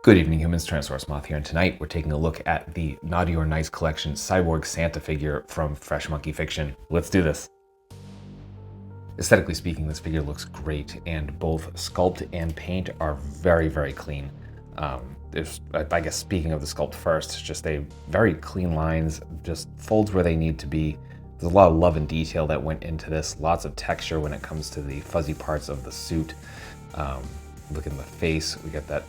Good evening, humans. Tyrannosaurusmoth here, and tonight we're taking a look at the Naughty or Nice Collection Cyborg Santa figure from Fresh Monkey Fiction. Let's do this. Aesthetically speaking, this figure looks great, and both sculpt and paint are very, very clean. I guess speaking of the sculpt first, just very clean lines, just folds where they need to be. There's a lot of love and detail that went into this, lots of texture when it comes to the fuzzy parts of the suit. Look in the face, we get that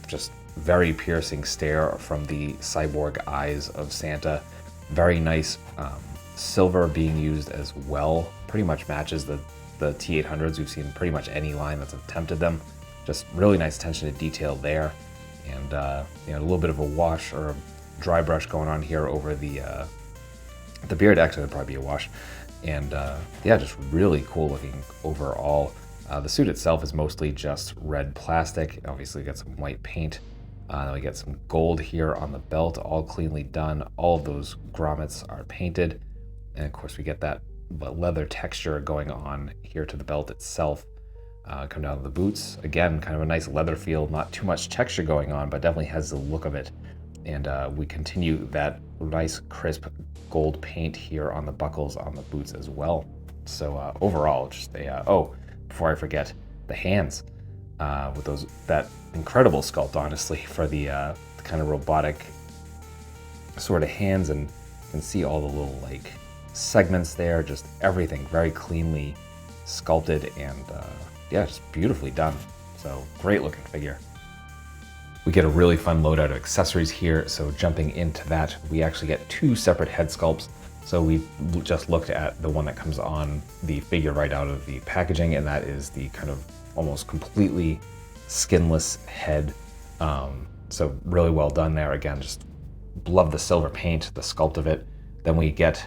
just very piercing stare from the cyborg eyes of Santa. Very nice silver being used as well. Pretty much matches the T800s. We've seen pretty much any line that's attempted them. Just really nice attention to detail there. And a little bit of a wash or a dry brush going on here over the beard. Actually, it'd probably be a wash. And yeah, just really cool looking overall. The suit itself is mostly just red plastic. Obviously, we got some white paint. Then we get some gold here on the belt, all cleanly done. All of those grommets are painted. And of course, we get that leather texture going on here to the belt itself. Come down to the boots. Again, kind of a nice leather feel, not too much texture going on, but definitely has the look of it. And we continue that nice crisp gold paint here on the buckles on the boots as well. So overall, just before I forget, the hands with that incredible sculpt, honestly, for the kind of robotic sort of hands, and you can see all the little like segments there, just everything very cleanly sculpted and yeah, just beautifully done. So great looking figure. We get a really fun loadout of accessories here. So jumping into that, we actually get two separate head sculpts. So we just looked at the one that comes on the figure right out of the packaging, and that is the kind of almost completely skinless head. So really well done there. Again, just love the silver paint, the sculpt of it. Then we get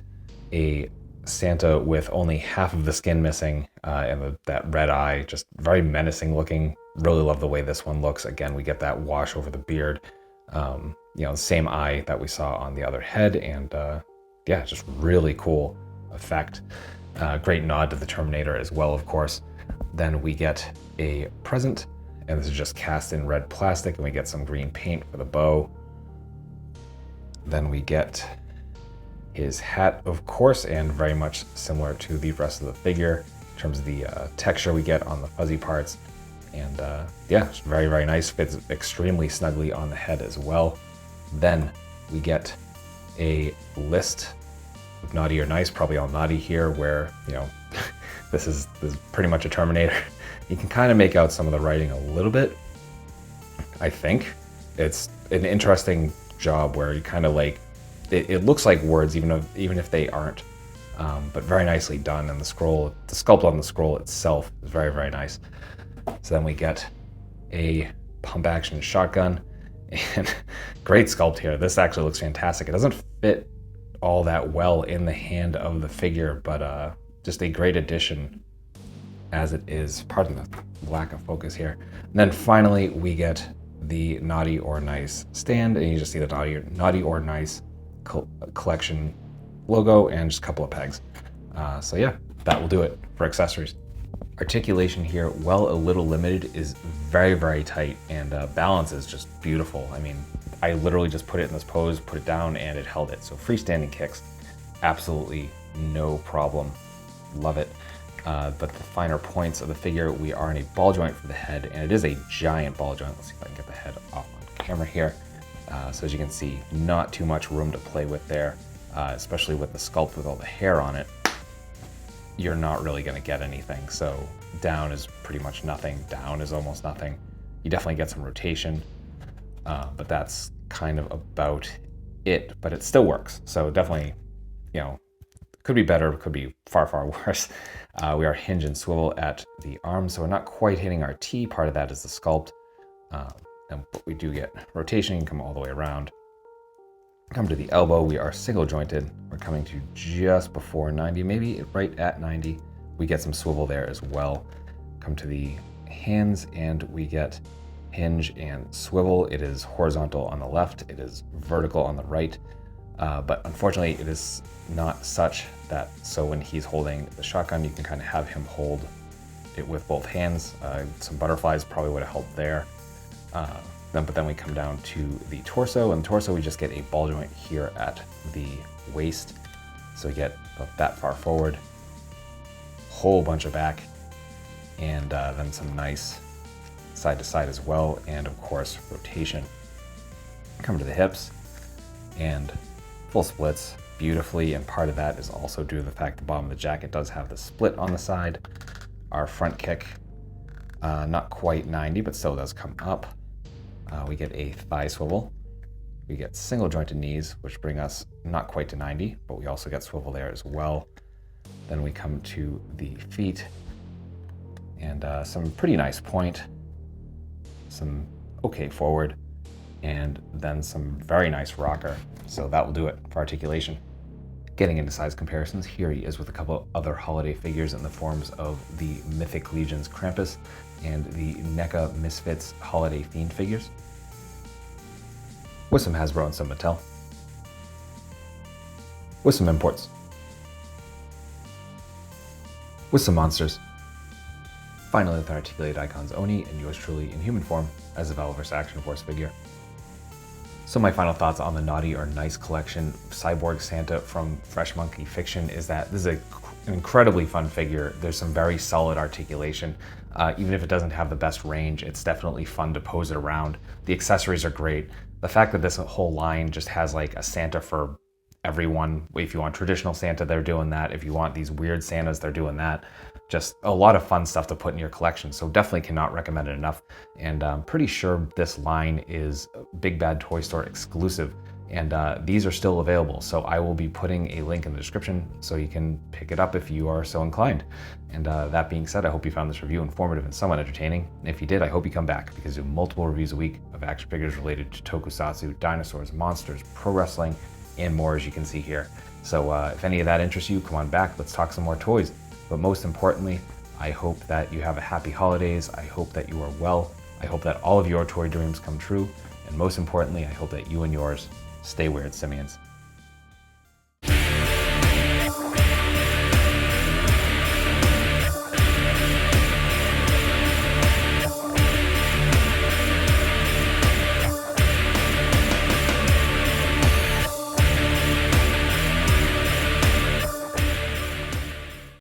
a Santa with only half of the skin missing, and that red eye, just very menacing looking. Really love the way this one looks. Again, we get that wash over the beard, the same eye that we saw on the other head, and yeah, just really cool effect. Great nod to the Terminator as well, of course. Then we get a present, and this is just cast in red plastic, and we get some green paint for the bow. Then we get his hat, of course, and very much similar to the rest of the figure in terms of the texture we get on the fuzzy parts. And yeah, it's very, very nice. Fits extremely snugly on the head as well. Then we get a list of naughty or nice, probably all naughty here, where, this is pretty much a Terminator. You can kind of make out some of the writing a little bit. I think it's an interesting job where you kind of like, it looks like words, even if they aren't, but very nicely done. And the sculpt on the scroll itself is very, very nice. So then we get a pump action shotgun, and great sculpt here. This actually looks fantastic. It doesn't fit all that well in the hand of the figure, but just a great addition as it is. Pardon the lack of focus here. And then finally, we get the Naughty or Nice stand, and you just see the Naughty or Nice collection logo and just a couple of pegs. So yeah, that will do it for accessories. Articulation here, while a little limited, is very, very tight, and balance is just beautiful. I mean, I literally just put it in this pose, put it down, and it held it. So freestanding kicks, absolutely no problem. Love it. But the finer points of the figure, we are in a ball joint for the head, and it is a giant ball joint. Let's see if I can get the head off on camera here. So as you can see, not too much room to play with there, especially with the sculpt with all the hair on it. You're not really going to get anything. So down is pretty much nothing. Down is almost nothing. You definitely get some rotation, but that's kind of about it. But it still works. So definitely, could be better, could be far, far worse. We are hinge and swivel at the arms, so we're not quite hitting our T. Part of that is the sculpt. But we do get rotation. You can come all the way around. Come to the elbow, we are single jointed. We're coming to just before 90, maybe right at 90. We get some swivel there as well. Come to the hands, and we get hinge and swivel. It is horizontal on the left, it is vertical on the right. But unfortunately, it is not such that, so when he's holding the shotgun, you can kind of have him hold it with both hands. Some butterflies probably would have helped there. But then we come down to the torso, and the torso we just get a ball joint here at the waist. So we get about that far forward, whole bunch of back, and then some nice side to side as well, and of course rotation. Come to the hips and full splits beautifully, and part of that is also due to the fact the bottom of the jacket does have the split on the side. Our front kick, not quite 90, but still does come up. We get a thigh swivel. We get single jointed knees, which bring us not quite to 90, but we also get swivel there as well. Then we come to the feet, and some pretty nice point, some okay forward, and then some very nice rocker. So that will do it for articulation. Getting into size comparisons, here he is with a couple other holiday figures in the forms of the Mythic Legion's Krampus and the NECA Misfits Holiday Fiend figures, with some Hasbro and some Mattel, with some imports, with some monsters. Finally, with an articulated icons Oni and yours truly in human form as a Valorous Action Force figure. So my final thoughts on the Naughty or Nice Collection Cyborg Santa from Fresh Monkey Fiction is that this is an incredibly fun figure. There's some very solid articulation. Even if it doesn't have the best range, it's definitely fun to pose it around. The accessories are great. The fact that this whole line just has like a Santa for everyone. If you want traditional Santa, they're doing that. If you want these weird Santas, they're doing that. Just a lot of fun stuff to put in your collection. So definitely cannot recommend it enough. And I'm pretty sure this line is Big Bad Toy Store exclusive. And these are still available. So I will be putting a link in the description so you can pick it up if you are so inclined. And that being said, I hope you found this review informative and somewhat entertaining. And if you did, I hope you come back, because we do multiple reviews a week of action figures related to tokusatsu, dinosaurs, monsters, pro wrestling, and more, as you can see here. So if any of that interests you, come on back, let's talk some more toys. But most importantly, I hope that you have a happy holidays. I hope that you are well. I hope that all of your toy dreams come true. And most importantly, I hope that you and yours stay weird, simians.